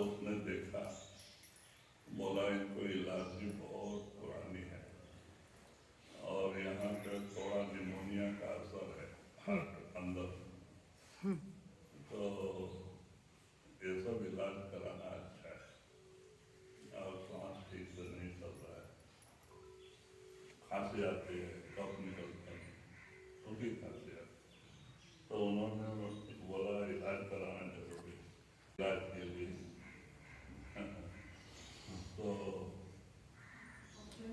उसने देखा, बोला इनको इलाज भी बहुत पुरानी है और यहाँ पे थोड़ा निमोनिया का असर है हार्ट अंदर, तो ये सब इलाज कराना अच्छा है। और सांस ठीक से नहीं चल रहा है, खांसी आती है, कफ निकलता है, सूखी खांसी आती है, तो उन्होंने बोला इलाज कराना जरूरी है। इलाज के लिए तो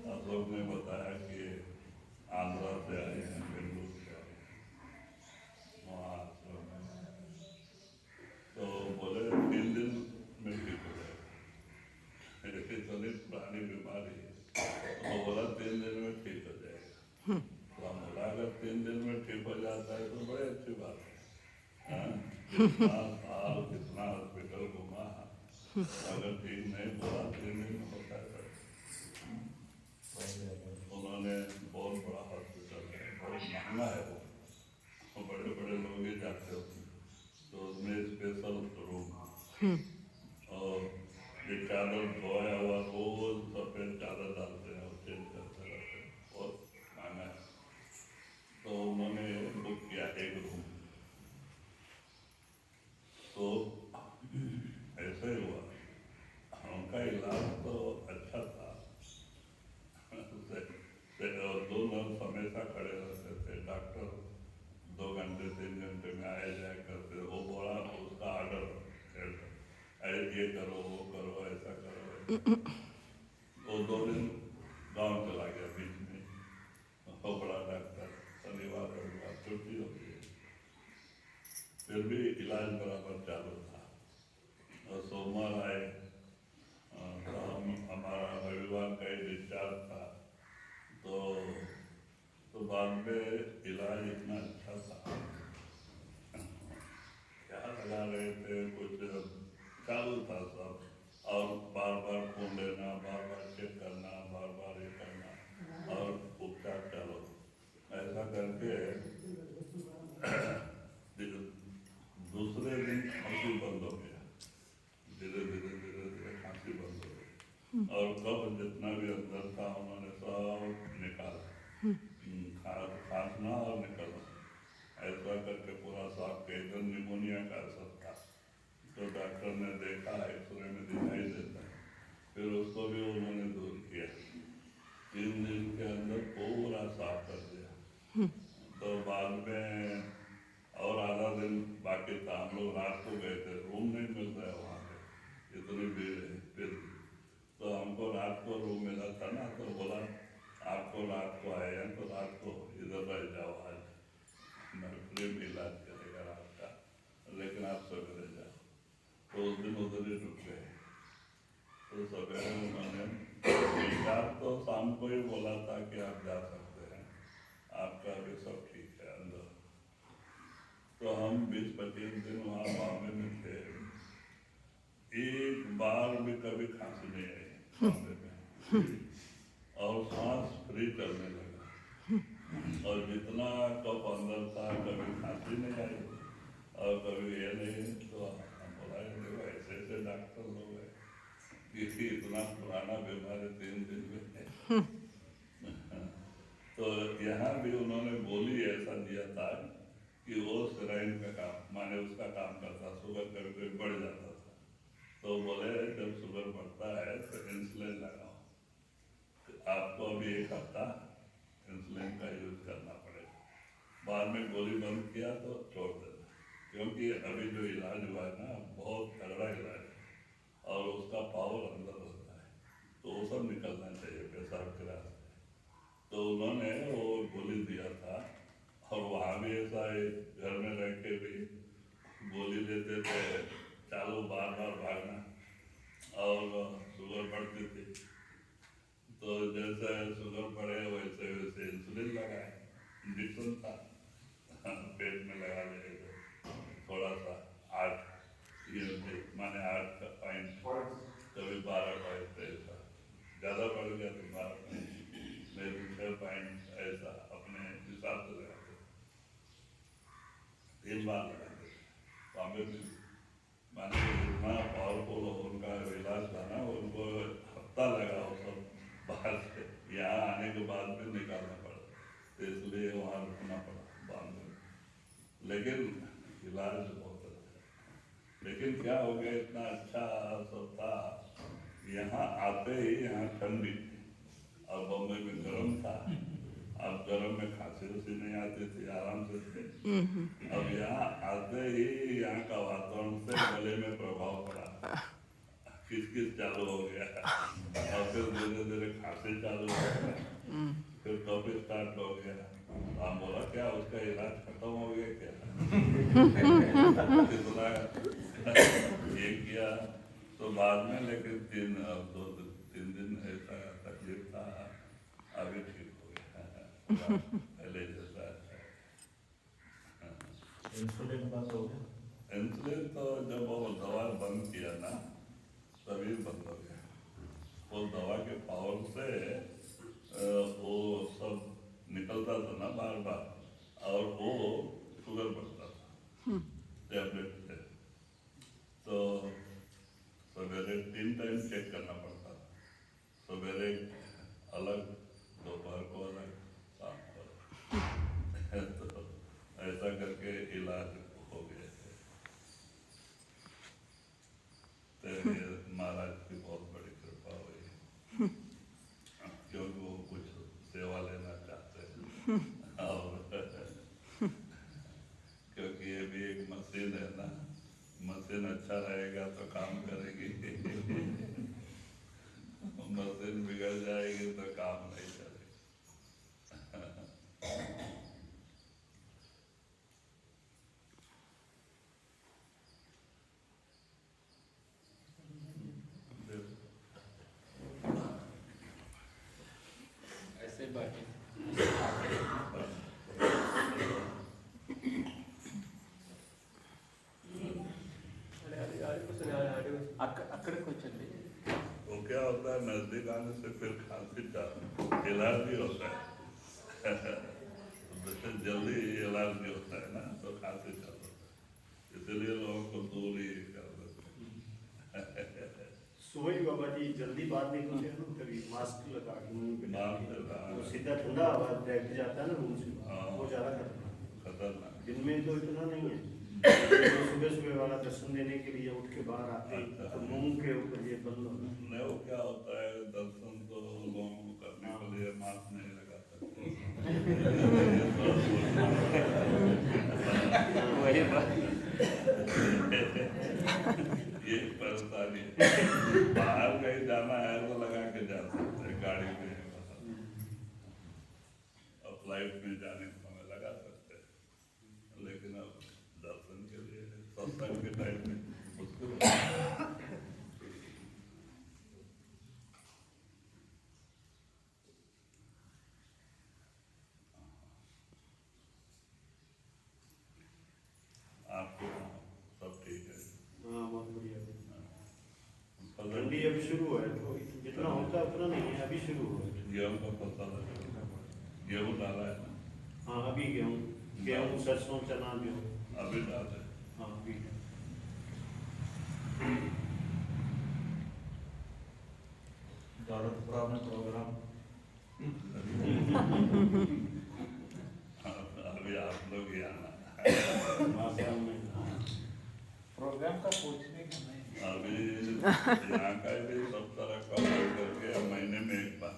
आप लोग ने बताया कि आंध्रा से आए हैं, बेंगलुरु से आए हैं, वहाँ आश्रम में, तो बोले 3 दिन में ठीक हो जाएगा। इतनी पुरानी बीमारी है, तो बोला 3 दिन में ठीक हो जाएगा। तो हम बोला अगर 3 दिन में ठीक हो जाता है तो बड़ी अच्छी बात है। हाँ, कितना साल कितना हॉस्पिटल घुमा, अगर ठीक नहीं बोला 3 दिन में होता है। उन्होंने बहुत बड़ा हॉस्पिटल है, बहुत महंगा है वो, और बड़े बड़े लोग ही जाते हो, तो उसमें स्पेशल रूम, और ये चादर धोया हुआ रोज सफेद चादर डालते हैं और चेंज करते रहते हैं, बहुत महंगा है। तो उन्होंने बुक किया एक रूम, तो ऐसे ही हुआ, उनका इलाज तो अच्छा था। 2 नर्स हमेशा खड़े रहते थे, डॉक्टर 2 घंटे 3 घंटे में आए जाए करते, वो बड़ा उसका ऑर्डर ये करो वो करो ऐसा करो। वो 2 दिन गांव चला गया बीच में, वो बड़ा डॉक्टर शनिवार रविवार छुट्टी होती है, फिर भी इलाज बराबर चालू था। और सोमवार आए, तो हमारा रविवार का ही डिस्चार्ज था, तो बाद में इलाज इतना अच्छा था, क्या लगा रहे थे कुछ चालू था सब, और बार बार खून लेना, बार बार चेक करना, बार बार ये करना, और उपचार चालू, ऐसा करके दूसरे दिन खांसी बंद हो गया, धीरे धीरे धीरे धीरे खांसी बंद हो गई, और कफ जितना भी अंदर था उन्होंने सब निकाला, खांसना और निकलना, ऐसा करके पूरा साफ के एकदम निमोनिया का असर था। तो डॉक्टर ने देखा, एक्सरे में दिखाई देता है, फिर उसको भी उन्होंने दूर किया, 3 दिन के अंदर पूरा साफ कर दिया। तो बाद में और आधा दिन बाकी था, हम लोग रात को गए थे, रूम नहीं मिल रहा है वहाँ पे, इतनी भीड़ है, फिर तो हमको रात को रूम मिला था ना, तो बोला आपको रात को आए हैं तो रात को इधर रह जाओ, आज मैं फ्री में इलाज करेगा रात का, लेकिन आप सवेरे जाओ। तो उस दिन उधर ही रुक गए। तो सवेरे उन्होंने डिस्चार्ज तो शाम को ही बोला था कि आप जा सकते हैं, आपका भी सब ठीक है अंदर। तो हम 20-25 दिन वहाँ बॉम्बे में थे, एक बार भी कभी खांसी नहीं आई बॉम्बे में, और सांस फ्री चलने लगा, और जितना कफ अंदर था कभी खांसी नहीं आई और कभी ये नहीं। तो हम बोला देखो ऐसे ऐसे डॉक्टर लोग हैं कि इतना पुराना बीमारी 3 दिन में है। तो यहाँ भी उन्होंने गोली ऐसा दिया था कि वो सेराइन का काम, माने उसका काम करता, शुगर कभी कभी बढ़ जाता था, तो बोले जब शुगर बढ़ता है तो इंसुलिन लगाओ, आपको अभी 1 हफ्ता इंसुलिन का यूज करना पड़ेगा, बाद में गोली बंद किया तो छोड़ देना, क्योंकि अभी जो इलाज हुआ है ना बहुत तगड़ा इलाज है और उसका पावर अंदर होता है, तो वो सब निकलना चाहिए पेशाब के रास्ते। तो उन्होंने वो गोली दिया था, और वहाँ भी ऐसा है, घर में रह के भी गोली देते थे, चालू बार बार भागना, और शुगर बढ़ती थी, तो जैसे शुगर बढ़े वैसे वैसे इंसुलिन लगाए, इंजेक्शन था, पेट में लगा दिए थोड़ा सा, 8 माने 8 पॉइंट, कभी 12 पॉइंट, ऐसा ज़्यादा बढ़ गया तो 12 पॉइंट, नहीं तो 6 पॉइंट, ऐसा अपने हिसाब से लगाते, 3 बार लगाते बॉम्बे में, माने जितना पावरफुल हो उनका इलाज था ना, उनको हफ्ता लगा वो सब बाहर से यहाँ आने के बाद भी निकालना पड़ा, तो इसलिए वहाँ रुकना पड़ा बांध में। लेकिन इलाज बहुत अच्छा, लेकिन क्या हो गया, इतना अच्छा सब था, यहाँ आते ही यहाँ ठंडी और बम्बई में गर्म था। अब गर्म में खांसी उसी नहीं आती थी, आराम से थे। अब यहाँ आते ही यहाँ का वातावरण से गले में प्रभाव पड़ा, किस चालू हो गया और फिर धीरे धीरे खांसी चालू हो गया, फिर कफ स्टार्ट हो गया। हम बोला क्या उसका इलाज खत्म हो गया क्या? इतना ये किया तो बाद में, लेकिन 3 दिन ऐसा तकलीफ था, अभी ठीक हो गया पहले जैसा। इंसुलिन बंद हो गया? इंसुलिन तो जब वो दवा बंद किया ना, तभी बंद हो गया। वो दवा के पावर से वो सब निकलता था ना बार बार, और वो शुगर बढ़ता था टैबलेट से। तो सवेरे 3 टाइम चेक करना पड़ता था, सवेरे अलग, दोपहर को अलग, शाम को अलग। तो ऐसा करके इलाज हो गया। महाराज की बहुत बड़ी कृपा हुई, क्योंकि वो कुछ सेवा लेना चाहते हैं। और क्योंकि ये भी एक मशीन है ना, मशीन अच्छा रहेगा तो काम करेगी, मशीन बिगड़ जाएगी तो काम नहीं चलेगा। ऐसे बाकी అక్కడికి వచ్చండి. वो क्या होता है, नजदीक आने से फिर खांसी का इलाज भी होता है। जैसे जल्दी इलाज नहीं होता है ना, तो खांसी का होता है, इसलिए लोगों को दूर ही कर देते हैं। सोई बाबा जी जल्दी बात नहीं करते हैं ना, कभी मास्क लगा के मुंह पे मास्क लगा के। वो सीधा ठंडा हवा डायरेक्ट जाता है ना मुंह से, हाँ। वो ज़्यादा खतरनाक। खतरनाक। दिन में तो इतना नहीं है, सुबह सुबह वाला दर्शन देने के लिए उठ के बाहर आते हैं तो मुंह के ऊपर ये बंद होना। नहीं, वो क्या होता है, दर्शन तो लोगों को करने के लिए मास्क नहीं लगा सकते। वही बात ये परेशानी है। बाहर कहीं जाना है तो लगा के जा सकते हैं, गाड़ी में और फ्लाइट में जाने का समय लगा सकते हैं, लेकिन अब दर्शन के लिए सत्संग के टाइम में मुश्किल होता है। आपको सब ठीक है? हाँ बहुत बढ़िया। फसल ठंडी अभी शुरू है, तो जितना होता है उतना नहीं है, अभी शुरू हुआ है। गेहूँ का फसल है, गेहूँ डाला है ना? हाँ अभी गेहूँ सरसों चना गेहूँ अभी डाले। हाँ अभी। दौलतपुरा में प्रोग्राम अभी आप लोग ही आना। प्रोग्राम का पूछने का नहीं। अभी यहाँ का भी सब तरह का वर्क करके अब महीने में एक बार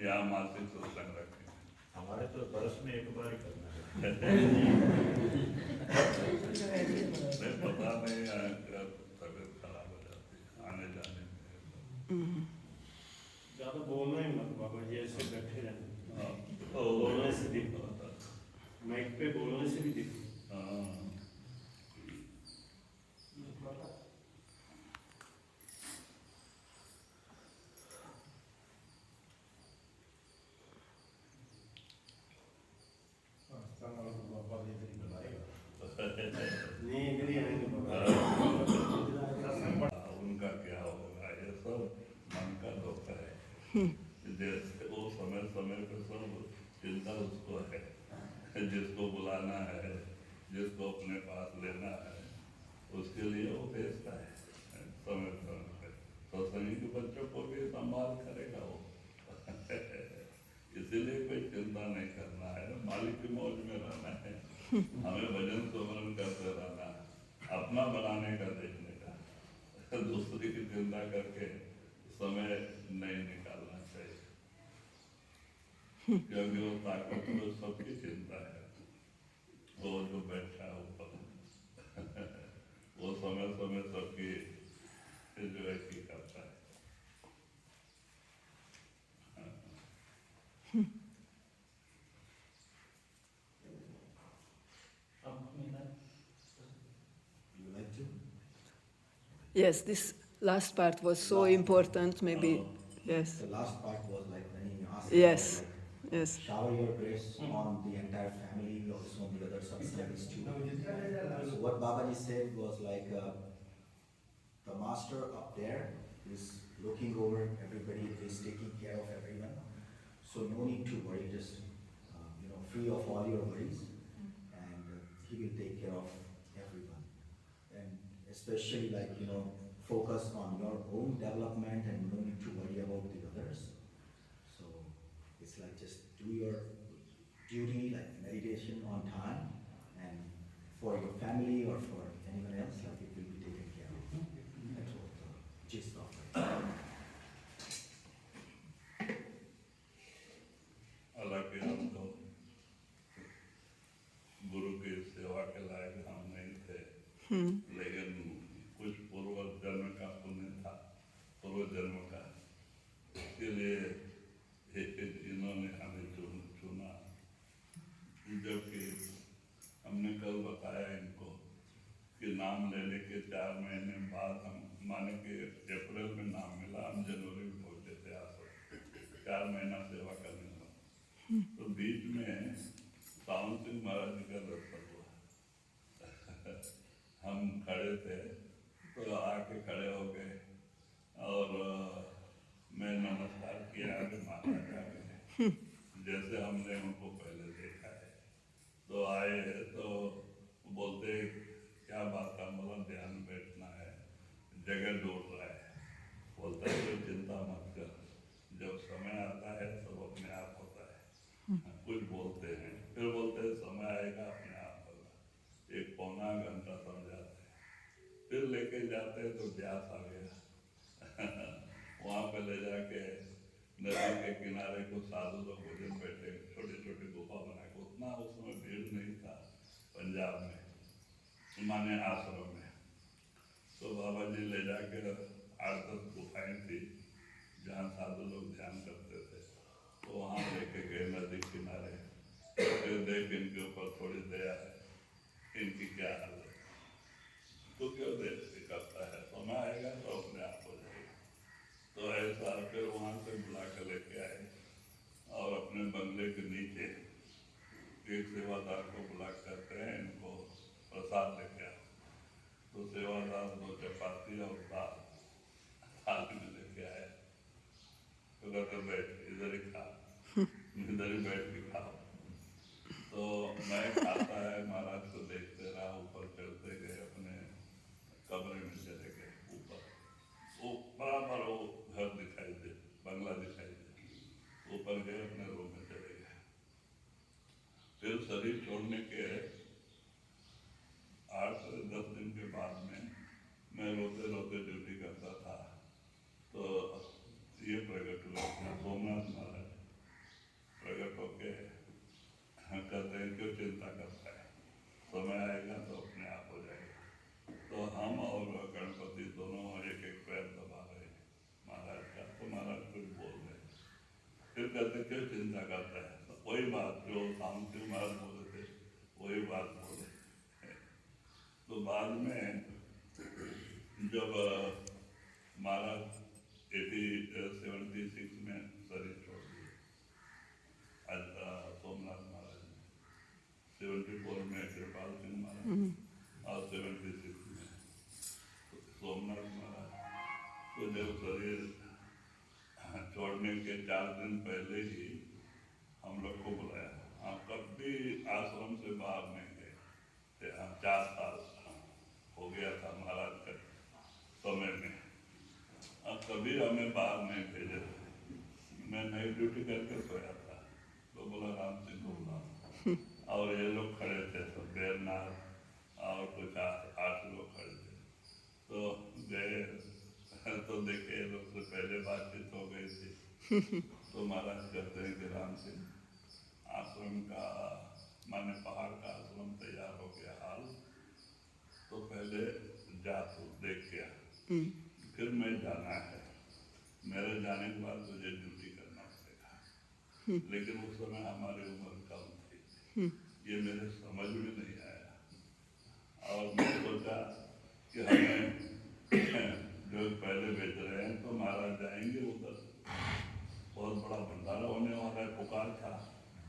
यहाँ मासिक सत्संग रखें। हमारे तो बरस में एक बार ही करना है। नहीं, पता नहीं तबीयत खराब हो जाती है आने जाने में। ज़्यादा बोलना ही मत बाबा जी, ऐसे बैठे रहना। हाँ, तो बोलने से दिक्कत होता है, माइक पे बोलने से भी दिक्कत। हाँ, नहीं इधर ही आएंगे बाबा। उनका क्या होगा, ये सब मन का धोखा है। जैसे वो समय समय पे सब चिंता उसको है, जिसको बुलाना है, जिसको अपने पास लेना है, उसके लिए वो भेजता है समय समय पे। सत्संगी के बच्चों को भी संभाल करेगा वो। इसीलिए कोई चिंता नहीं करना है, मालिक की मौज में रहना है, हमें भजन सुमरन करते रहना, अपना बनाने का देखने का, दूसरी की चिंता करके समय नहीं निकालना चाहिए, क्योंकि वो ताकत में सबकी चिंता है, वो जो बैठा है ऊपर वो समय समय सबकी जो है की करता है। You like to? Yes, this last part was so important, maybe, yes. The last part was like when he asked Yes, like, yes. shower your grace on the entire family, also on the other subsidiaries too. So what Babaji said was like, the master up there is looking over everybody, is taking care of everyone. So no need to worry, just free of all your worries, and he will take care of everyone. And especially like focus on your own development and no need to worry about the others. So it's like just do your duty, like meditation on time, and for your family or for anyone else, like it will be taken care of. That's what the gist of it. हालांकि हम तो गुरु की सेवा के लायक हम नहीं थे, लेकिन कुछ पूर्व जन्म का पुण्य था, पूर्व जन्म का, इसके लिए इन्होंने हमें चुना। जबकि हमने कल बताया इनको कि नाम लेने के 4 महीने बाद हम, माने कि अप्रैल में नाम मिला, हम जनवरी में पहुंचे थे आसपास, 4 महीना सेवा करने में। तो बीच में सावन सिंह महाराज जी का दर्शन हुआ। हम खड़े थे तो आके खड़े हो गए और मैं नमस्कार किया कि महाराज आ गए, जैसे हमने उनको पहले देखा है। तो आए तो बोलते क्या बात है, मतलब ध्यान बैठना है, जगह जोड़ रहा है। बोलता है कोई चिंता मत कर, जब समय आता है तो अपने आप होता है। कुछ बोलते हैं, फिर बोलते हैं समय आएगा अपने आप होगा। 1-पौना घंटा समझाते हैं, फिर लेके जाते हैं तो ब्यास आ गया। वहाँ पे ले जाके नदी के किनारे को साधु लोग भोजन बैठे, छोटी छोटी गुफा बना के, उतना उस समय भीड़ नहीं था पंजाब में, माने आश्रम में। तो बाबा जी ले जाके 8-10 गुफाएं थी जहाँ साधु लोग ध्यान करते थे, तो वहाँ लेके गए नदी किनारे। फिर देख इनके ऊपर थोड़ी दया है, इनकी क्या हालत, तो क्यों देख करता है, समय आएगा तो अपने आप हो जाएगा। तो ऐसा फिर वहाँ से बुला कर लेके आए और अपने बंगले के नीचे एक सेवादार को बुला करते हैं, इनको प्रसाद लेके आओ। तो सेवादार 2 चपाती और दाल थाली में लेके आए, तो कहते बैठ इधर ही खा, इधर ही बैठ के खाओ। तो मैं खाता है, महाराज को देखते रहा, ऊपर चढ़ते गए, अपने कमरे में चले गए ऊपर। वो बराबर वो घर दिखाई दे, बंगला दिखाई दे, ऊपर गए, अपने रूम में चले गए। फिर शरीर छोड़ने के 8 से 10 दिन के बाद में मैं रोते रोते ड्यूटी करता था, तो ये प्रकट हुआ, सोमनाथ महाराज प्रकट होके कहते हैं क्यों चिंता करता है, समय आएगा तो अपने आप हो जाएगा। तो हम और गणपति दोनों एक एक पैर दबा रहे महाराज का, तो महाराज कुछ बोल रहे, फिर कहते क्यों चिंता करता है, तो वही बात जो शांति महाराज बोले थे वही बात बोले। तो बाद में जब महाराज 76 में शरीर छोड़ दिए, सोमनाथ महाराज ने, 74 में कृपाल सिंह महाराज और 76 में सोमनाथ महाराज। तो जब शरीर छोड़ने के 4 दिन पहले ही हम लोग को बुलाया, हम कभी आश्रम से बाहर नहीं गए थे, हम 4 साल हो गया था महाराज के समय में, अब कभी हमें बाहर नहीं भेजे थे। मैं नई ड्यूटी करके सोया था, तो बोला राम सिंह को बुलाओ, और ये लोग खड़े थे, सब बैरनाथ और कुछ 8 लोग खड़े थे। तो गए तो देखे ये लोग से पहले बातचीत हो गई थी। तो महाराज कहते हैं कि राम सिंह आश्रम का माने पहाड़ का आश्रम तैयार हो गया हाल, तो पहले जा तू देख के आ, फिर मैं जाना है, मेरे जाने के बाद तुझे ड्यूटी करना पड़ेगा। लेकिन उस समय हमारी उम्र कम थी, ये मेरे समझ में नहीं आया, और मैं सोचा कि हमें जो पहले भेज रहे हैं तो महाराज जाएंगे उधर, बहुत बड़ा भंडारा होने वाला है, पुकार था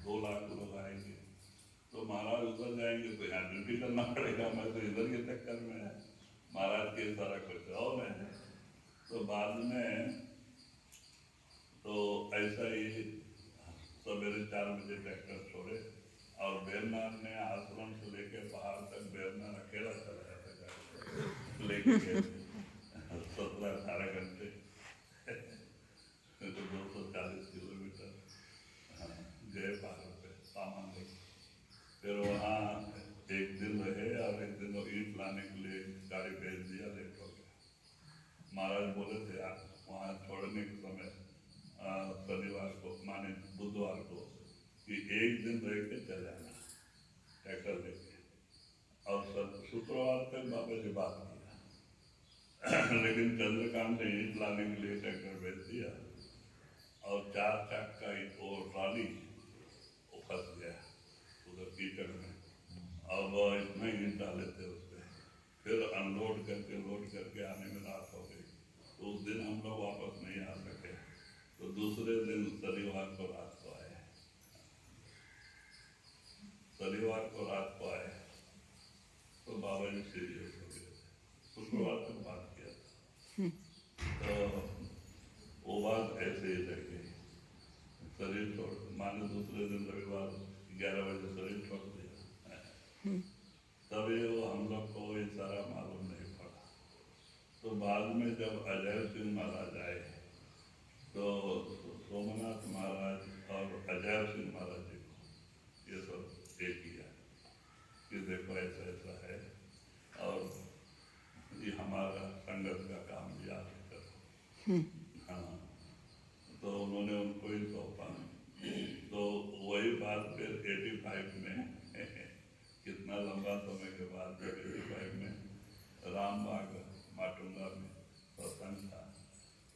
2 लाख लोग आएंगे, तो महाराज उधर जाएंगे तो यहाँ ड्यूटी करना पड़ेगा, मैं तो इधर के चक्कर में है, महाराज के सारा कुछ और है। तो बाद में तो ऐसा ही सवेरे 4 बजे ट्रैक्टर छोड़े, और बेरनाथ ने आश्रम से लेके पहाड़ तक बेरनाथ अकेला चलाया था, लेके 17-18 घंटे तो 240 किलोमीटर गए पहाड़ पे सामान लेके। फिर वहाँ एक दिन रहे, और एक दिन ईंट लाने के लिए गाड़ी भेज दिया, लेट हो गया। महाराज बोले थे वहाँ छोड़ने के समय शनिवार को माने बुधवार को कि एक दिन रह के चले आना ट्रैक्टर लेके, और शुक्रवार तक बाबा से बात किया। लेकिन चंद्रकांत ने ईंट लाने के लिए ट्रैक्टर भेज दिया, और 4 चक्का वो ट्राली वो फंस गया उधर कीचड़ में, अब इतना ईंट डाले थे उस पर, फिर अनलोड करके लोड करके आने में रात हो गई। तो उस दिन हम लोग वापस नहीं आ सके, तो दूसरे दिन शनिवार को रात को आए, शनिवार को रात को आए तो बाबा जी सीरियस हो गए थे, शुक्रवार तक बात किया था, तो वो बात ऐसे ही रह गई, शरीर छोड़ माने दूसरे दिन रविवार 11 बजे शरीर छोड़ दिया। तब ये वो हम लोग को ये सारा मालूम नहीं पड़ा। तो बाद में जब अजय सिंह महाराज आए, तो सोमनाथ महाराज और अजय सिंह महाराज जी को ये सब ये किया कि देखो ऐसा ऐसा है, और ये हमारा संगत का काम भी आप करो। हाँ, तो उन्होंने उनको ही सौंपा। तो वही बात फिर 85 में कितना लंबा समय के बाद 85 में रामबाग माटुंगा में सत्संग था,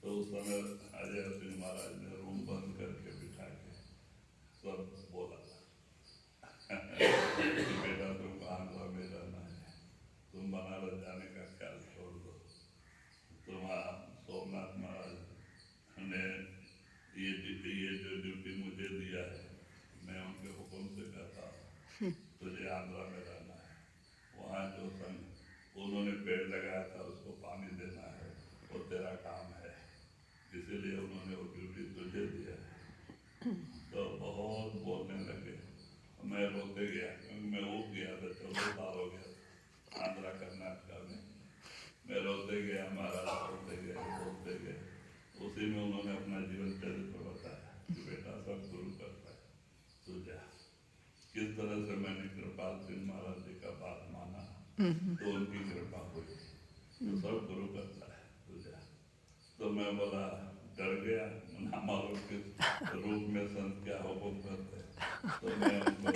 तो उस समय अजय सिंह महाराज ने रूम बंद करके बिठा के सब बोला कि बेटा तुमको आंध्रा में रहना है, तुम बनारस जाने का ख्याल छोड़ दो। तो सोमनाथ महाराज ने ये जो ड्यूटी मुझे दिया है, मैं उनके हुक्म से कहता हूँ तुझे आंध्रा में रहना है, वहाँ जो संग उन्होंने पेड़ लगाया था उसको पानी देना है, वो तेरा काम है, इसीलिए उन्होंने वो ड्यूटी तुझे दिया है। तो बहुत बोलने लगे, मैं रोते गया, क्योंकि मैं ऊब गया था, 14 साल हो गया आंध्रा कर्नाटक में, मैं रोते गया, महाराज रोते गए, बोलते गए। उसी में उन्होंने अपना जीवन चरित्र बताया कि बेटा सब गुरु करता है, तू जा। किस तरह से मैंने कृपाल सिंह महाराज जी का बात माना, तो उनकी कृपा हुई, तो सब गुरु करता है, तू जा। तो मैं बोला डर गया, ना मालूम किस रूप में संत क्या हुक्म करते, तो मैं उनको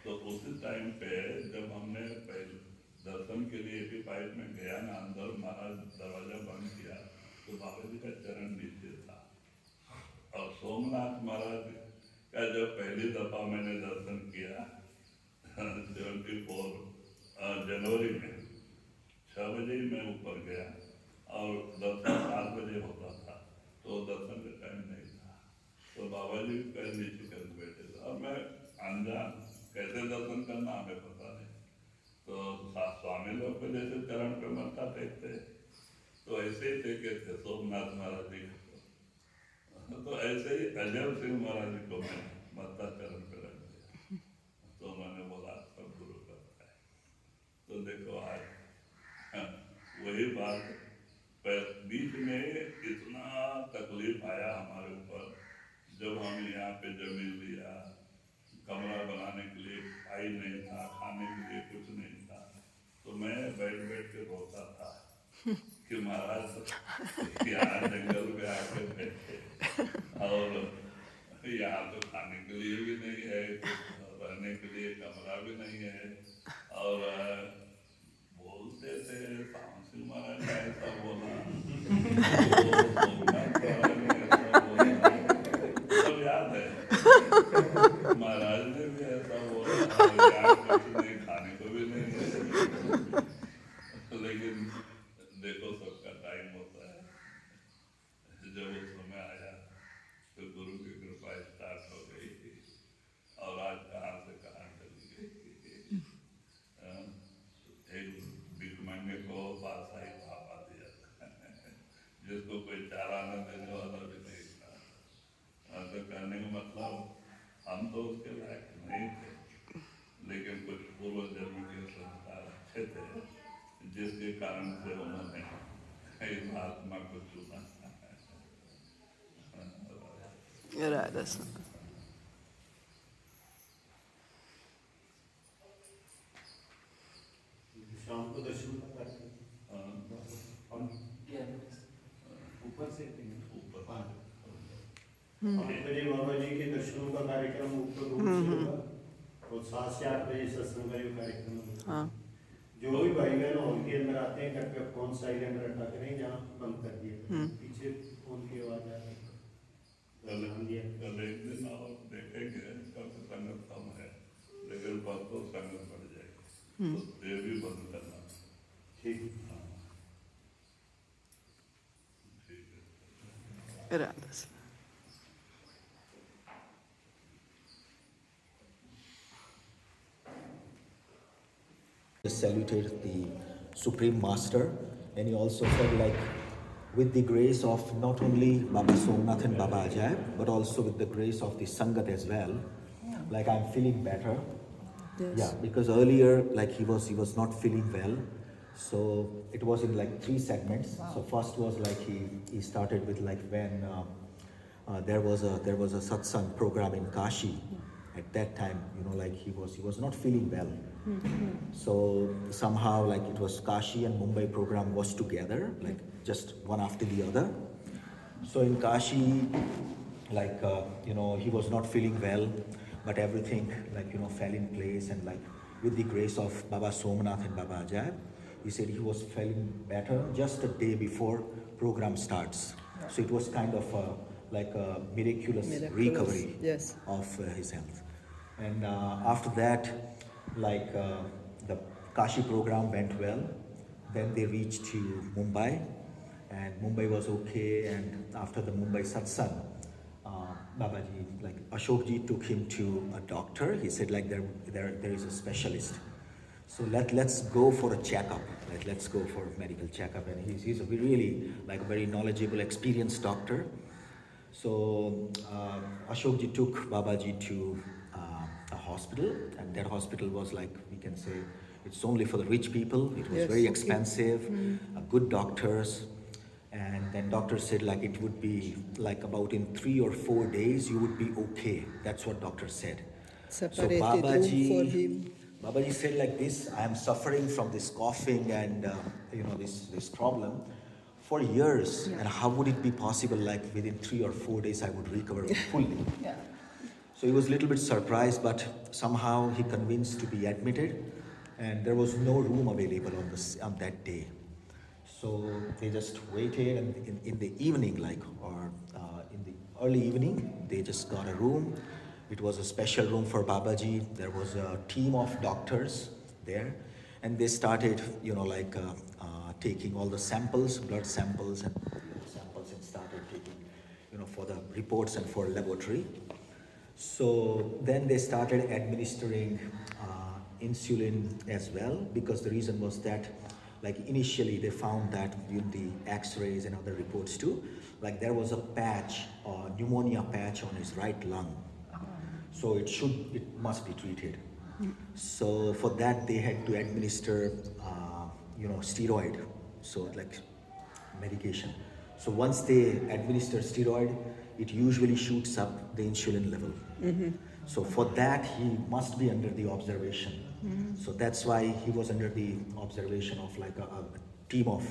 तो उसी टाइम पे जब हमने पहले दर्शन के लिए 85 में गया ना, अंदर महाराज दरवाजा बंद किया, तो बाबा जी का चरण नीचे था, और सोमनाथ महाराज का जब पहली दफा मैंने दर्शन किया 74 जनवरी में 6 बजे ही मैं ऊपर गया, और दर्शन 7 बजे होता था, तो दर्शन का टाइम नहीं था, तो बाबा जी पैर नीचे कर बैठे थे, और मैं अनजान कैसे दर्शन करना हमें पता नहीं, तो स्वामी लोग को जैसे चरण पे मत्था टेकते, तो ऐसे ही टेके थे सोमनाथ महाराज जी को, तो ऐसे ही अजय सिंह महाराज जी को मैं मत्था चरण पे रख दिया, तो उन्होंने बोला सब गुरु करता है। तो देखो आज वही बात बीच दवाई नहीं था, खाने के लिए कुछ नहीं था, तो मैं बैठ बैठ के रोता था कि महाराज यहाँ जंगल में आके बैठे और यहाँ तो खाने के लिए भी नहीं है, रहने के लिए कमरा भी नहीं है, और बोलते थे तामसिंह महाराज ने ऐसा बोला, तो याद है महाराज ने भी ऐसा बोला, यहाँ कुछ नहीं, खाने को भी नहीं है, लेकिन देखो सबका टाइम होता है, जब वो समय आया तो गुरु की कृपा स्टार्ट हो गई थी और आज कहाँ से कहाँ चली गई। एक भिखमंगे को बादशाही पापा दिया जिसको कोई चारा न देने वाला भी नहीं था। तो कहने का मतलब हम तो उसके लायक नहीं थे, लेकिन कुछ पूर्व जन्म के संस्कार अच्छे थे जिसके कारण से उन्होंने इस आत्मा को चुना। Radha Swami. शाम को दर्शन करते हैं। ऊपर से ऊपर 5 बजे बाबा जी के दर्शनों का कार्यक्रम ऊपर रूम से होगा और 7 से 8 बजे सत्संग का जो कार्यक्रम होगा। हाँ. जो भी भाई बहन हॉल के अंदर आते हैं कृपया फोन साइलेंट रखा करें, जहाँ बंद कर दिए पीछे फोन की आवाज आ रही है। कल एक दिन और देखेंगे, कल संगत कम है लेकिन परसों संगत बढ़ जाएगी, तो ये भी बंद करना। ठीक। हाँ, ठीक है। Radha Swami. Saluted the Supreme Master, and he also said, like, with the grace of not only Baba Somnath and Baba Ajay, but also with the grace of the Sangat as well, like I'm feeling better. Yes. Yeah, because earlier, like he was not feeling well, so it was in like 3 segments. So first was like he started with like when there was a satsang program in Kashi. At that time, like he was not feeling well. So somehow like it was Kashi and Mumbai program was together, like just one after the other. So in Kashi, like he was not feeling well, but everything like fell in place, and like with the grace of Baba Somnath and Baba Ajay, he said he was feeling better just a day before program starts. So it was kind of like a miraculous recovery Yes. of his health. And after that, like the Kashi program went well. Then they reached to Mumbai, and Mumbai was okay. And after the Mumbai satsang, Babaji, like Ashokji, took him to a doctor. He said like there is a specialist, so let's go for a checkup. Let's go for a medical checkup. And he's a really like very knowledgeable, experienced doctor. So Ashokji took Babaji to a hospital, and that hospital was like, we can say, it's only for the rich people. It was very expensive, good doctors. And then doctor said like it would be like about in 3 or 4 days you would be okay. That's what doctor said. Separated room for him. Babaji said like this, I am suffering from this coughing and this problem for years. And how would it be possible like within 3 or 4 days I would recover fully? Yeah. So he was a little bit surprised, but somehow he convinced to be admitted, and there was no room available on that day. So they just waited, and in the evening, in the early evening, they just got a room. It was a special room for Babaji. There was a team of doctors there, and they started, taking all the samples, blood samples and samples, and started taking, for the reports and for laboratory. So then they started administering insulin as well, because the reason was that like initially they found that with the x-rays and other reports too, like there was a patch, pneumonia patch on his right lung. So it must be treated. So for that they had to administer, steroid, so like medication. So once they administer steroid, it usually shoots up the insulin level. So for that, he must be under the observation. So that's why he was under the observation of like a team of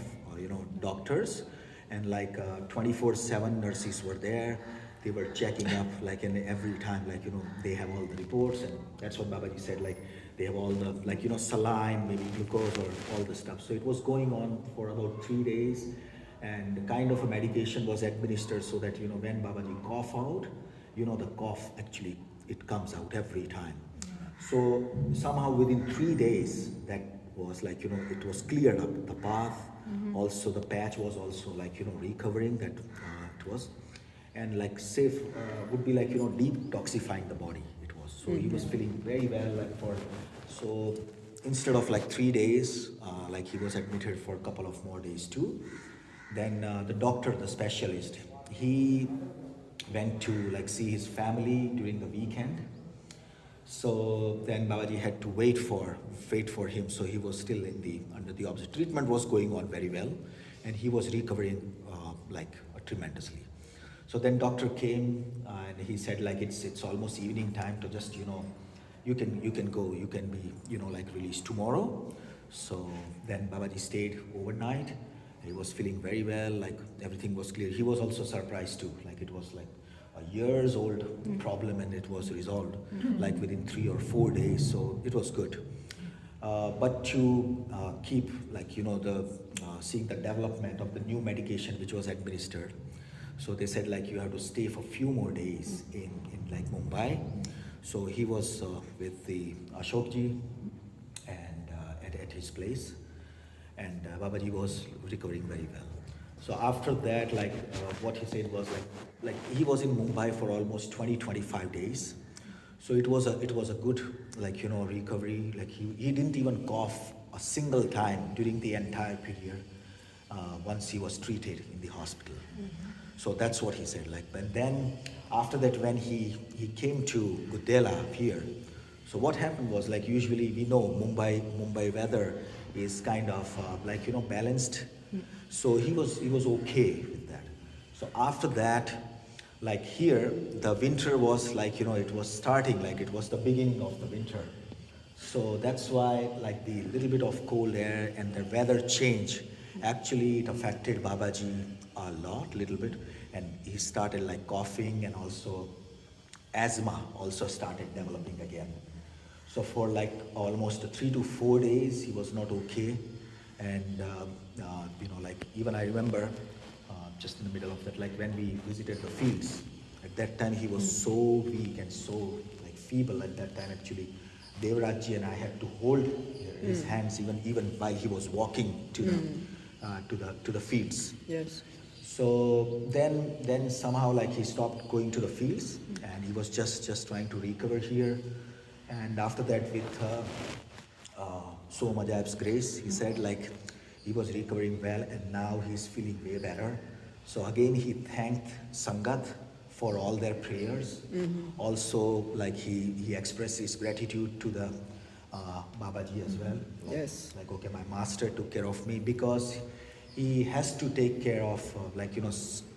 doctors, and like 24/7 nurses were there. They were checking up like in every time, like they have all the reports, and that's what Babaji said, like they have all the saline, maybe glucose or all the stuff. So it was going on for about 3 days, and kind of a medication was administered so that when Babaji cough out, the cough actually it comes out every time. So somehow within 3 days, that was like it was cleared up the path. Also the patch was also like recovering, that it was, and like safe would be like detoxifying the body. It was so he was feeling very well, like so instead of like 3 days, like he was admitted for a couple of more days too. Then the doctor, the specialist, he went to like see his family during the weekend. So then Babaji had to wait for him. So he was still under the observation. Treatment was going on very well, and he was recovering tremendously. So then doctor came and he said like it's almost evening time, to just you can go, you can be like released tomorrow. So then Babaji stayed overnight. He was feeling very well, like everything was clear. He was also surprised too, like it was like a years old problem, and it was resolved like within 3 or 4 days. So it was good. But to keep like seeing the development of the new medication which was administered, so they said like you have to stay for a few more days in like Mumbai. So he was with the Ashokji and at his place, and Babaji was recovering very well. So after that, like what he said was like he was in Mumbai for almost 20-25 days. So it was a good recovery. Like he didn't even cough a single time during the entire period once he was treated in the hospital. So that's what he said. Like, but then after that, when he came to Gudela here, so what happened was like usually we know Mumbai weather is kind of balanced. So he was okay with that. So after that, like here, the winter was like it was starting, like it was the beginning of the winter. So that's why like the little bit of cold air and the weather change, actually it affected Babaji a little bit, and he started like coughing, and also asthma also started developing again. So for like almost 3 to 4 days, he was not okay. And like even I remember just in the middle of that, like when we visited the fields, at that time he was so weak and so like feeble. At that time actually Devrajji and I had to hold his hands even while he was walking to the fields. Yes. So then somehow like he stopped going to the fields, and he was just trying to recover here. And after that, with so Majab's grace, he said like he was recovering well, and now he's feeling way better. So again he thanked Sangat for all their prayers. Also like he expressed his gratitude to the Babaji as well. Yes. Like, okay, my master took care of me, because he has to take care of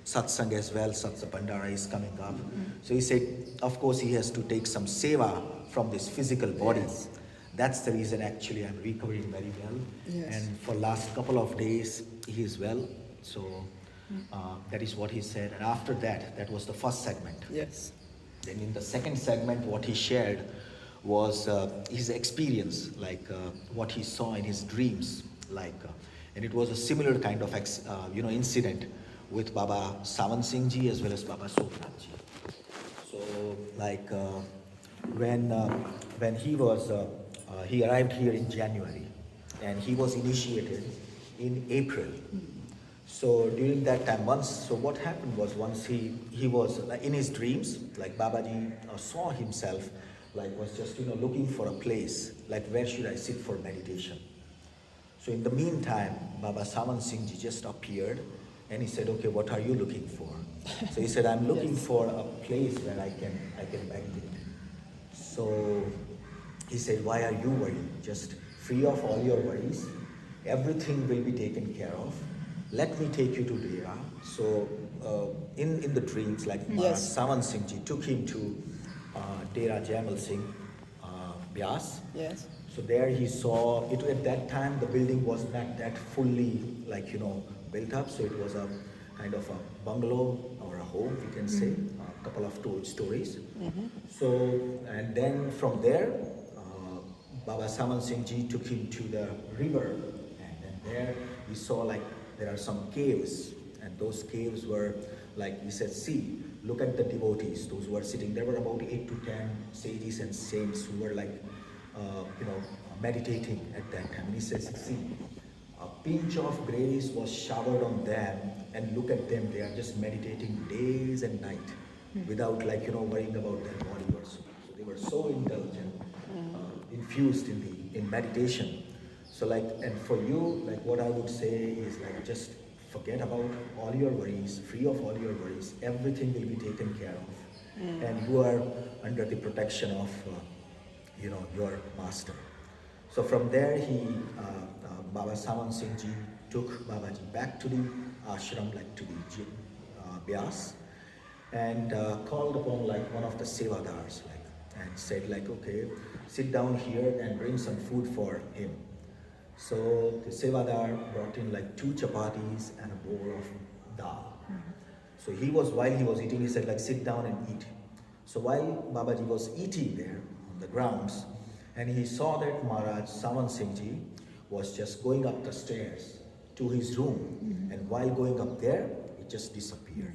satsang as well. Satsa Bandara is coming up. So he said, of course he has to take some seva from this physical body. Yes. That's the reason actually I'm recovering very well. Yes. And for last couple of days he is well. So that is what he said. And after that was the first segment. Yes. Then in the second segment, what he shared was his experience, like what he saw in his dreams, and it was a similar kind of incident with Baba Sawan Singh Ji as well as Baba Sopnath Ji. So like when he was he arrived here in January, and he was initiated in April. So during that time, so what happened was once he was like in his dreams, like Babaji saw himself, like was just looking for a place, like where should I sit for meditation. So in the meantime, Baba Sawan Singh Ji just appeared, and he said, okay, what are you looking for? So he said, I'm looking for a place where I can meditate. So he said, why are you worried? Just free of all your worries. Everything will be taken care of. Let me take you to Dera. So in the dreams, like Yes. Sawan Singh Ji took him to Dera Jamal Singh, Byas. Yes. So there he saw it. At that time, the building was not that fully, like, built up. So it was a kind of a bungalow or a home, we can say, a couple of stories. So, and then from there, Baba Saman Singh Ji took him to the river, and then there he saw, like, there are some caves, and those caves were, like, he said, see, look at the devotees, those who are sitting. There were about 8 to 10 sages and saints who were, like, meditating at that time. And he says, see, a pinch of grace was showered on them, and look at them, they are just meditating days and night without, like, worrying about their body or so. So they were so indulgent, infused in meditation. So, like, and for you, like, what I would say is, like, just forget about all your worries, free of all your worries, everything will be taken care of. And you are under the protection of your master. So from there, Baba Saman Singh Ji took Babaji back to the ashram, like to the Byas, and called upon, like, one of the sevadars, like, and said, like, okay, sit down here and bring some food for him. So the sevadar brought in, like, 2 chapatis and a bowl of dal. So while he was eating, he said, like, sit down and eat. So while Babaji was eating there on the grounds, and he saw that Maharaj Saman Singh Ji was just going up the stairs to his room, and while going up there, it just disappeared.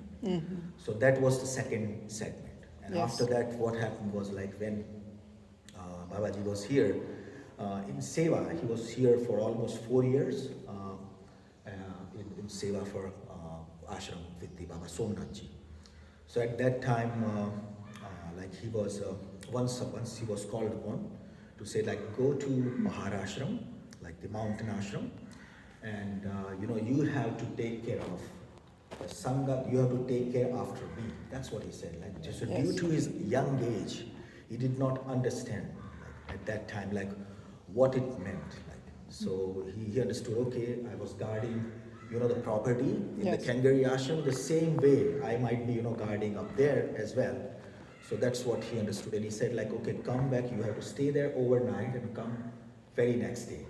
So that was the second segment. And Yes. after that, what happened was, like, when Babaji was here in Seva, he was here for almost 4 years in Seva for ashram with the Baba Somnath Ji. So at that time, like, he was once he was called upon to say, like, go to Maharashram, like the mountain ashram, and you have to take care of the Sangha, you have to take care after me. That's what he said. Like, just Yes. due to his young age, he did not understand, like, at that time, like, what it meant. Like, so he understood, okay, I was guarding, the property in Yes. the Kangari ashram, the same way I might be, guarding up there as well. So that's what he understood. And he said, like, okay, come back, you have to stay there overnight and come very next day.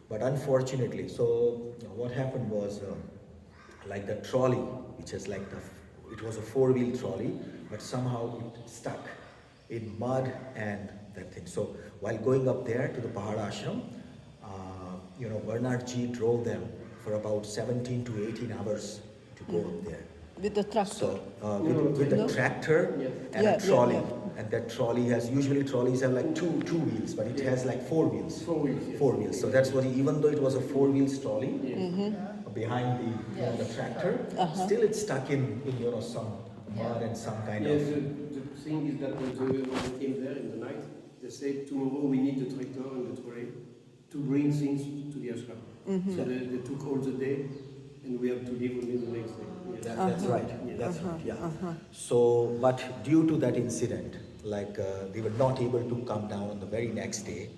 But unfortunately, so what happened was, like, the trolley, which is like it was a 4-wheel trolley, but somehow it stuck in mud and that thing. So while going up there to the Pahad ashram, Bernard Ji drove them for about 17 to 18 hours to go up there. With the tractor. So with a tractor and Yeah, a trolley, yeah. and that trolley has, usually trolleys have, like, two wheels, but it has, like, 4 wheels. 4 wheels, yes. 4 wheels. So that's what even though it was a 4-wheel trolley behind the tractor, still it's stuck in some mud and some kind Yes, of. the thing is that when they came there in the night, they said, tomorrow we need the tractor and the trolley to bring things to the ashram. So they took all the day, and we have to leave only the next day. Yes. That's right. That's right. Yeah. So, but due to that incident, like, they were not able to come down on the very next day,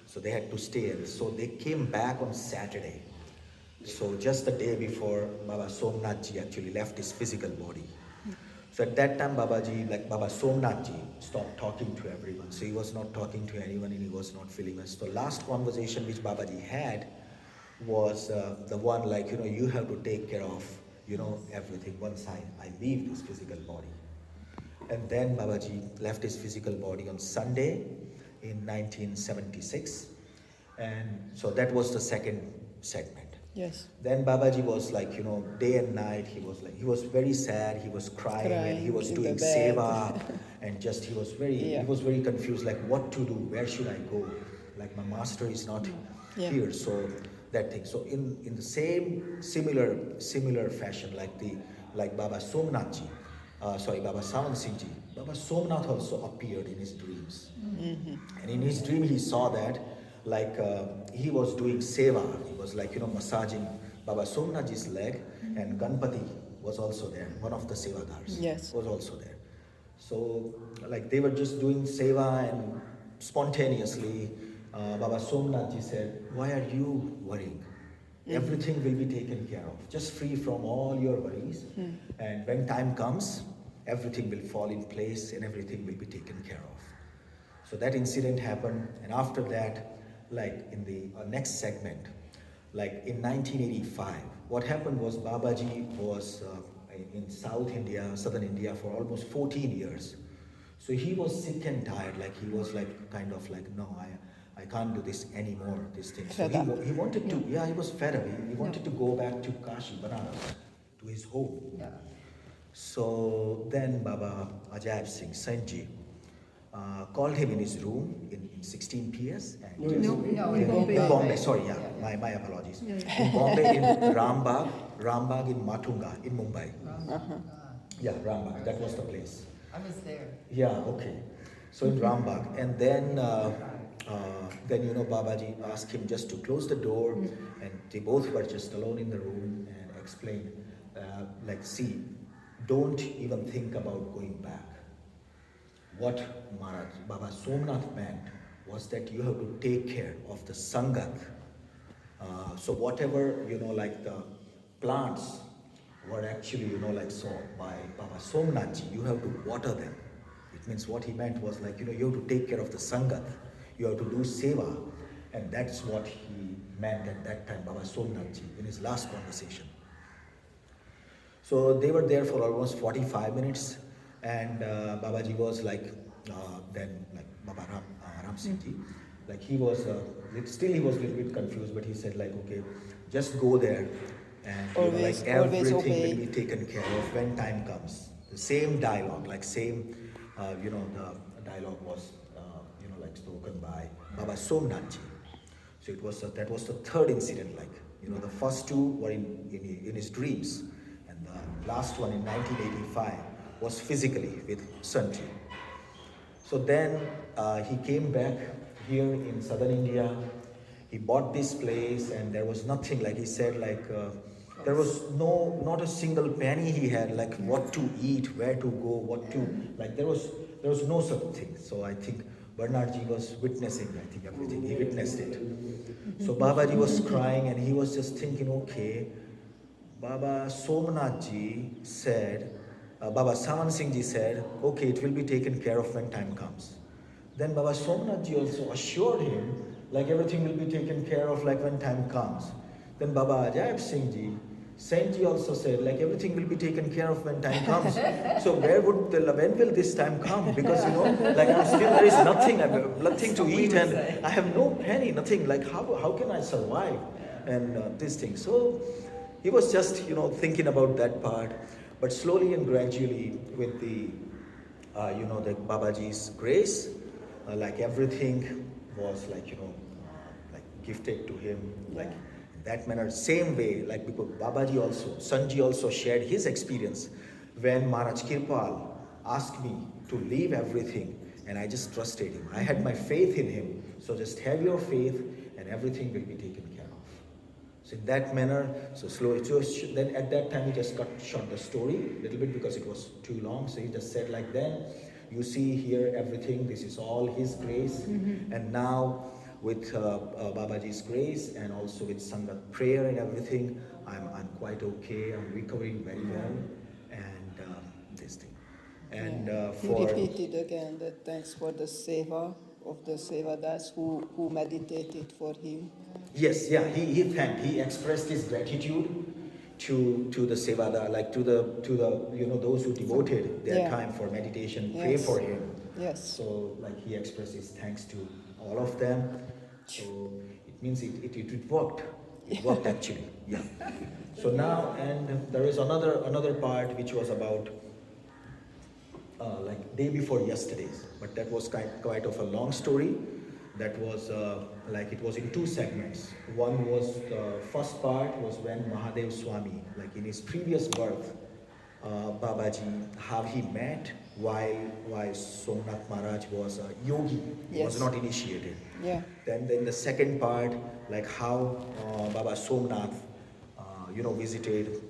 so they had to stay. And so they came back on Saturday. So just the day before Baba Somnath Ji actually left his physical body. So at that time, Baba Somnath Ji stopped talking to everyone. So he was not talking to anyone, and he was not feeling us. The last conversation which Babaji had was the one, like, you have to take care of, everything once I leave this physical body. And then Babaji left his physical body on Sunday in 1976. And so that was the second segment. Yes. Then Babaji was, like, day and night, he was very sad, he was crying and he was Crying in doing the bed. seva, and just he was very confused, like, what to do, where should I go? Like, my master is not here, so that thing. So in the same similar fashion, like Baba Somnath Ji, Baba Saman Singh Ji, Baba Somnath also appeared in his dreams. And in his dream he saw that, like, he was doing seva. He was, like, massaging Baba Somnath Ji's leg, and Ganpati was also there. One of the sevadars was also there. So, like, they were just doing seva, and spontaneously Baba Somnath Ji said, why are you worrying? Everything will be taken care of. Just free from all your worries. And when time comes, everything will fall in place and everything will be taken care of. So that incident happened, and after that, like in the next segment, like in 1985, what happened was Babaji was in South India, Southern India for almost 14 years. So he was sick and tired, like he was like kind of like, no, I can't do this anymore, this thing. So Fed up. he wanted to, he was fed up. He wanted to go back to Kashi, Banaras, to his home. So then Baba Ajaib Singh, Sanji, called him in his room in 16 PS. And in Bombay, sorry, yeah, my apologies. In Bombay, in Rambagh in Matunga, in Mumbai. Yeah, Rambagh, that was the place. I was there. Yeah, okay. So in Rambagh, and then Babaji asked him just to close the door, and they both were just alone in the room and explained, like, see, don't even think about going back. What Maharaj Baba Somnath meant was that you have to take care of the Sangat. So whatever, like the plants were actually, like so by Baba Somnathji, you have to water them. It means what he meant was like, you have to take care of the Sangat. You have to do seva. And that's what he meant at that time, Baba Somnathji, in his last conversation. So they were there for almost 45 minutes, and Babaji was like, then like Baba Ram Singh Ji, like he was, still he was a little bit confused, but he said like, okay, just go there, and Always- like everything always obey. will be taken care of when time comes. The same dialogue, like same, the dialogue was, like spoken by Baba Somnathji. So it was that was the third incident. Like the first two were in his dreams, and the last one in 1985 was physically with Sanji. So then he came back here in southern India. He bought this place, and there was nothing. Like he said, like there was not a single penny he had. Like what to eat, where to go, what to like. There was no such thing. So I think Bernardji was witnessing, I think, everything. He witnessed it. So Babaji was crying, and he was just thinking, okay, Baba Somnathji said, Baba Saman Singh Ji said, okay, it will be taken care of when time comes. Then Baba Somnathji also assured him, like everything will be taken care of like when time comes. Then Baba Ajaib Singh Ji, Saint Ji also said, like everything will be taken care of when time comes. So when will this time come? Because like I'm still, there is nothing to eat, and I have no penny, nothing. Like how can I survive? And this thing. So he was just thinking about that part, but slowly and gradually with the the Babaji's grace, like everything was like like gifted to him, like in that manner, same way, like because Babaji also, Sanji also shared his experience when Maharaj Kirpal asked me to leave everything, and I just trusted him. I had my faith in him. So just have your faith, and everything will be taken care of. So in that manner, so slowly, then at that time he just cut short the story a little bit because it was too long. So he just said like, then you see here everything, this is all his grace. And now with Babaji's grace and also with Sangat prayer and everything, I'm quite okay, I'm recovering very well, and this thing. And He repeated again that thanks for the seva of the Sevadas who meditated for him. Yes, yeah, he expressed his gratitude to the Sevada, like to the those who devoted their time for meditation, pray Yes. for him. Yes. So like he expressed his thanks to all of them. So it means it worked. It worked actually. Yeah. So now, and there is another part which was about like day before yesterday's, but that was quite of a long story. That was like it was in two segments. One was the first part was when Mahadev Swami, like in his previous birth, Babaji, how he met while Somnath Maharaj was a yogi, he was Yes. not initiated. Yeah. Then the second part, like how Baba Somnath, visited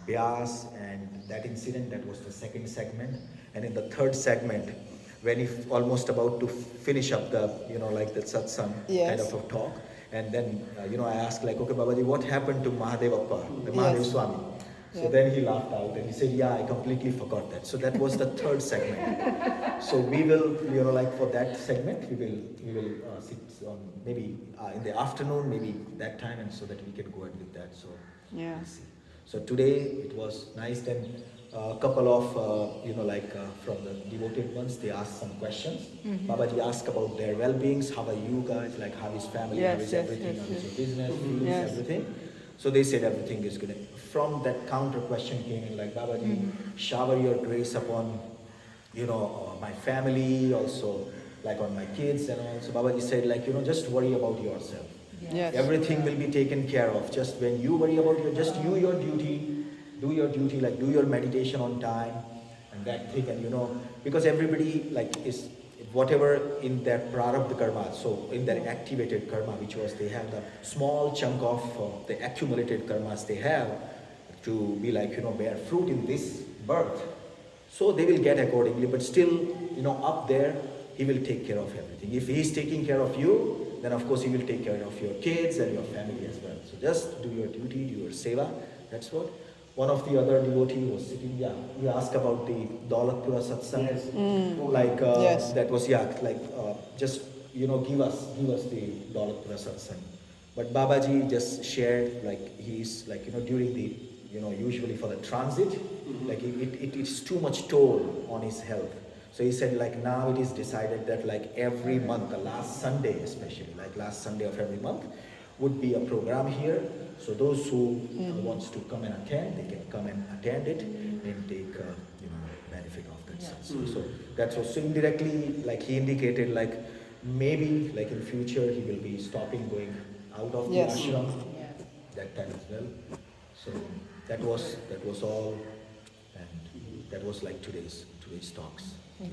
Byas, and that incident, that was the second segment. And in the third segment, when he almost about to finish up the, like the satsang kind Yes. of a talk. And then, I asked like, okay, Babaji, what happened to Mahadev Appa, the Yes. Mahadev Swami? So Yeah. then he laughed out and he said, yeah, I completely forgot that. So that was the third segment. So we will, like for that segment, we will sit on maybe in the afternoon, maybe that time, and so that we can go ahead with that. So Yeah. we'll see. So today it was nice. Then a couple of, from the devoted ones, they asked some questions. Babaji asked about their well-beings. How are you guys? Like, how is family? Yes, How is yes, everything? yes, How is yes. your business? Fields, Yes. everything. So they said everything is good. From that counter question came in like, Babaji, shower your grace upon, my family, also like on my kids and all. So Babaji said like, just worry about yourself. Yes. Everything will be taken care of. Just when you worry about just do your duty, like do your meditation on time and that thing. And because everybody like is whatever in their prarabdha karma, so in their activated karma, which was they have the small chunk of the accumulated karmas they have to be like, bear fruit in this birth. So they will get accordingly, but still, up there, he will take care of everything. If he is taking care of you, then of course he will take care of your kids and your family as well. So just do your duty, do your seva. That's what. One of the other devotee was sitting, he asked about the Daulatpura satsang. Like, Yes. that was, just, give us the Daulatpura satsang. But Babaji just shared, like, he's, like, during the, usually for the transit, like, it is too much toll on his health. So he said, like, now it is decided that, like, every month, the last Sunday especially, like last Sunday of every month, would be a program here. So those who wants to come and attend, they can come and attend it and take, benefit of that. So that's also indirectly, like he indicated, like maybe, like in future, he will be stopping going out of the Yes. ashram that time as well. So that was all, and that was like today's talks. Yeah.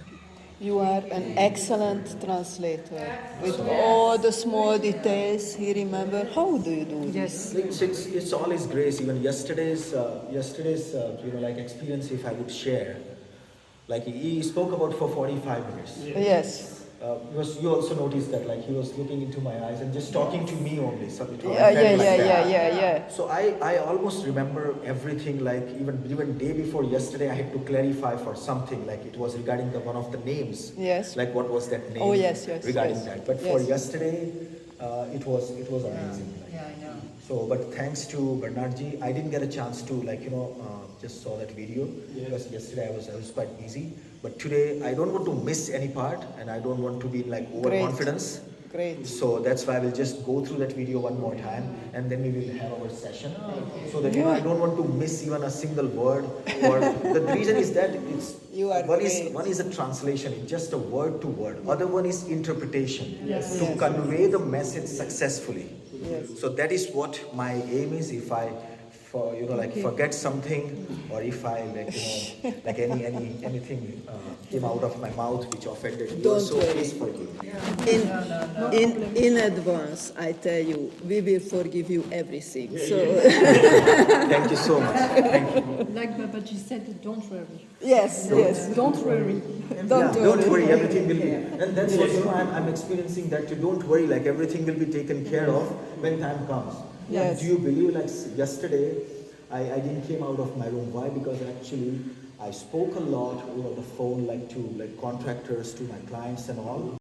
You are an excellent translator. With all the small details, he remember. How do you do this? It's all His grace. Even yesterday's like experience, if I would share, like he spoke about for 45 minutes. Yes. You also noticed that like he was looking into my eyes and just talking to me only. So it was- Yeah, I felt yeah, like yeah, that. yeah, yeah. So I almost remember everything, like even day before yesterday I had to clarify for something, like it was regarding one of the names. Yes. Like what was that name? Oh, yes, yes, regarding yes. that. But for Yes. yesterday, it was amazing. Like. Yeah, I know. So, but thanks to Bernardji, I didn't get a chance to just saw that video because yesterday I was quite busy. But today I don't want to miss any part, and I don't want to be like overconfidence. Great. So that's why I will just go through that video one more time, and then we will have our session. So that I don't want to miss even a single word. Or the reason is that it's You are one great. is a translation, it's just a word to word. Other one is interpretation Yes. to Yes. convey the message successfully. Yes. So that is what my aim is. If I forget something, or if I like anything came out of my mouth which offended you, Don't so worry. please forgive me. In advance, I tell you, we will forgive you everything. So Thank you so much. Thank you. Like Babaji said, don't worry. yes, yes. Don't worry. Don't worry, everything will be. And that's what I'm experiencing, that you don't worry, like everything will be taken care of when time comes. Yes. Do you believe, like yesterday, I didn't came out of my room. Why? Because actually I spoke a lot over the phone, like to like contractors, to my clients and all.